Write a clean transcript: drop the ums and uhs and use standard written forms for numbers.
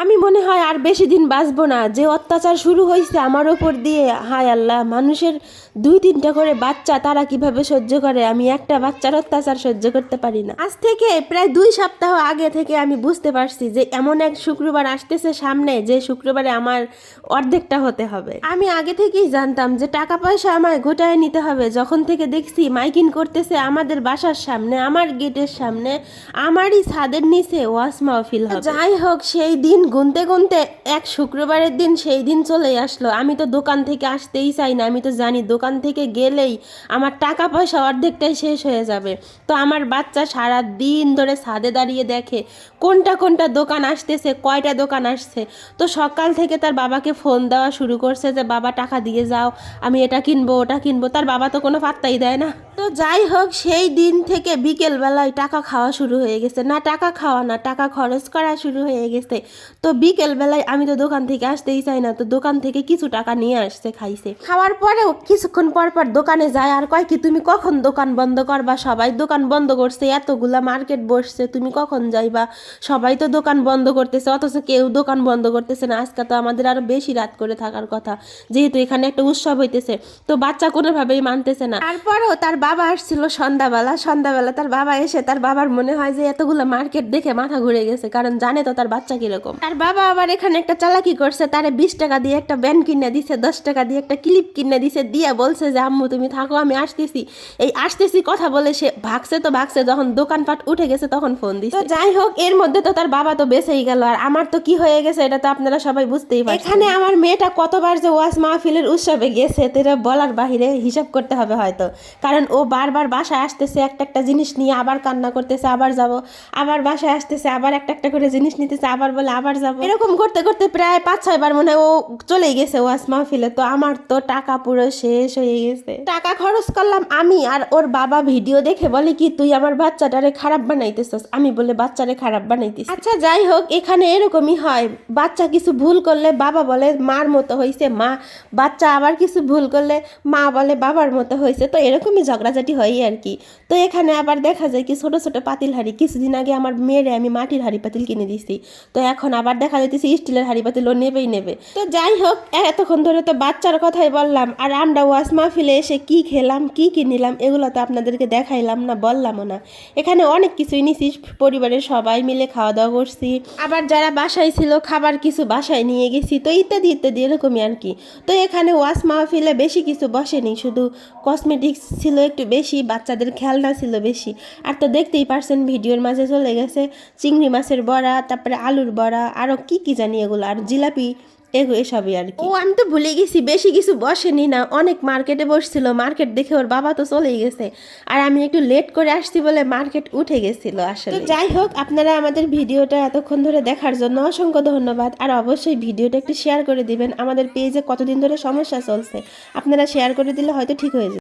আমি মনে হয় আর বেশি দিন বাঁচবো না। যে অত্যাচার শুরু হয়েছে আমার ওপর দিয়ে, হায় আল্লাহ, মানুষের 2-3টা করে বাচ্চা তারা কিভাবে সহ্য করে, আমি একটা বাচ্চার অত্যাচার সহ্য করতে পারি না। আজ থেকে প্রায় 2 সপ্তাহ আগে থেকে আমি বুঝতে পারছি যে এমন এক শুক্রবার আসতেছে সামনে, যে শুক্রবারে আমার অর্ধেকটা হতে হবে। আমি আগে থেকেই জানতাম যে টাকা পয়সা আমায় গোটায় নিতে হবে। যখন থেকে দেখছি মাইকিং করতেছে আমাদের বাসার সামনে, আমার গেটের সামনে, আমারই ছাদের নিচে ওয়াজ মাহফিল হবে। যাই হোক, সেই দিন গুনতে গুনতে এক শুক্রবারের দিন সেই দিন চলেই আসলো। আমি তো দোকান থেকে আসতেই চাই না, আমি তো জানি দোকান থেকে গেলেই আমার টাকা পয়সা অর্ধেকটাই শেষ হয়ে যাবে। তো আমার বাচ্চা সারা দিন ধরে ছাদে দাঁড়িয়ে দেখে কোনটা কোনটা দোকান আসতেছে, কয়টা দোকান আসছে। তো সকাল থেকে তার বাবাকে ফোন দেওয়া শুরু করছে যে বাবা টাকা দিয়ে যাও, আমি এটা কিনবো ওটা কিনবো। তার বাবা তো কোনো পাত্তাই দেয় না। তো যাই হোক, সেই দিন থেকে বিকেল বেলায় টাকা খাওয়া শুরু হয়ে গেছে। না টাকা খাওয়া না, টাকা খরচ করা শুরু হয়ে গেছে। তো বিকেল বেলায় আমি তো দোকান থেকে আসতেই চাই না, তো দোকান থেকে কিছু টাকা নিয়ে আসছে, খাইছে। খাওয়ার পরেও কিছুক্ষণ পর পর দোকানে যায় আর কয় কি, তুমি কখন দোকান বন্ধ করবা? সবাই দোকান বন্ধ করছে, এতগুলা মার্কেট বসছে, তুমি কখন যাইবা? সবাই তো দোকান বন্ধ করতেছে, অথচ কেউ দোকান বন্ধ করতেছে না। আজকে তো আমাদের আরো বেশি রাত করে থাকার কথা, যেহেতু এখানে একটা উৎসব হইতেছে। তো বাচ্চা কোনোভাবেই মানতেছে না। তারপরেও তার বাবা আসছিল সন্ধ্যাবেলা তার বাবা এসে, তার বাবার মনে হয় যে এতগুলো মার্কেট দেখে মাথা ঘুরে গেছে, কারণ জানে তো তার বাচ্চা কিরকম। তার বাবা আবার এখানে একটা চালাকি করছে, তারে 20 টাকা দিয়ে একটা ব্যান কিনে দিছে, 10 টাকা দিয়ে একটা ক্লিপ কিনে দিছে, দিয়ে বলছে যে আম্মু তুমি থাকো, আমি আসতেছি। এই আসতেছি কথা বলে সে ভাগছে তো ভাগছে, যখন দোকানপাট উঠে গেছে তখন ফোন দিছে। তো যাই হোক, এর মধ্যে তো তার বাবা তো বেঁচেই গেল, আর আমার তো কি হয়ে গেছে এটা তো আপনারা সবাই বুঝতেই পারছেন। এখানে আমার মেয়েটা কতবার যে ওয়াজ মাহফিলের উৎসবে গেছে এটা বলার বাহিরে, হিসাব করতে হবে হয়তো। কারণ ও বারবার বাসায় আসতেছে একটা একটা জিনিস নিয়ে, আবার কান্না করতেছে আবার যাব, আবার বাসায় আসতেছে আবার একটা একটা করে জিনিস নিতেছে, আবার বলে আবার যাব। এরকম করতে করতে প্রায় 5-6 বার মনে হয় ও চলেই গেছে ওয়াজ মাহফিলে। তো আমার তো টাকা পুরো শেষ হয়ে গেছে। টাকা খরচ করলাম আমি, আর ওর বাবা ভিডিও দেখে বলে কি, তুই আমার বাচ্চাটারে খারাপ বানাইতেছস। আমি বলে বাচ্চারে খারাপ বানাইতেছি। আচ্ছা যাই হোক, এখানে এরকমই হয়, বাচ্চা কিছু ভুল করলে বাবা বলে মার মতো হয়েছে মা, বাচ্চা আবার কিছু ভুল করলে মা বলে বাবার মতো হয়েছে। তো এরকমই ঝগড়াঝাটি হয় আর কি। তো এখানে আবার দেখা যায় কি, ছোট ছোট পাতিল হাঁড়ি, কিছুদিন আগে আমার মেয়েরে আমি মাটির হাঁড়ি পাতিল কিনে দিছি, তো এখন আবার দেখা যাইতেছে স্টিলের হাঁড়ি পাতিল ও নেবেই নেবে। তো যাই হোক, এতক্ষণ ধরে তো বাচ্চার কথাই বললাম, আর আমরা ওয়াজ মাহফিলে এসে কি খেলাম কি কিনিলাম এগুলো তো আপনাদেরকে দেখাইলাম না, বললামও না। এখানে অনেক কিছুই নিছি, পরিবারের সবাই মিলে খাওয়া দাওয়া করছি, আবার যারা বাসায় ছিল খাবার কিছু বাসায় নিয়ে গেছি, তো ইত্যাদি ইত্যাদি এরকমই আর কি। তো এখানে ওয়াজ মাহফিলে বেশি কিছু বসেনি, শুধু কসমেটিক্স ছিল একটু বেশি, বাচ্চাদের খেলনা ছিল বেশি। আর তো দেখতেই পারছেন ভিডিওর মাঝে চলে গেছে চিংড়ি মাছের বড়া, তারপরে আলুর বড়া, আরও কি কি জানি এগুলো, আর জিলাপি, এসবই আর কি। ও আমি তো ভুলে গেছি, বেশি কিছু বসেনি না, অনেক মার্কেটে বসছিল। মার্কেট দেখে ওর বাবা তো চলেই গেছে, আর আমি একটু লেট করে আসছি বলে মার্কেট উঠে গেছিল আসলে। তো যাই হোক, আপনারা আমাদের ভিডিওটা এতক্ষণ ধরে দেখার জন্য অসংখ্য ধন্যবাদ। আর অবশ্যই ভিডিওটা একটু শেয়ার করে দিবেন। আমাদের পেজে কতদিন ধরে সমস্যা চলছে, আপনারা শেয়ার করে দিলে হয়তো ঠিক হয়ে যাবে।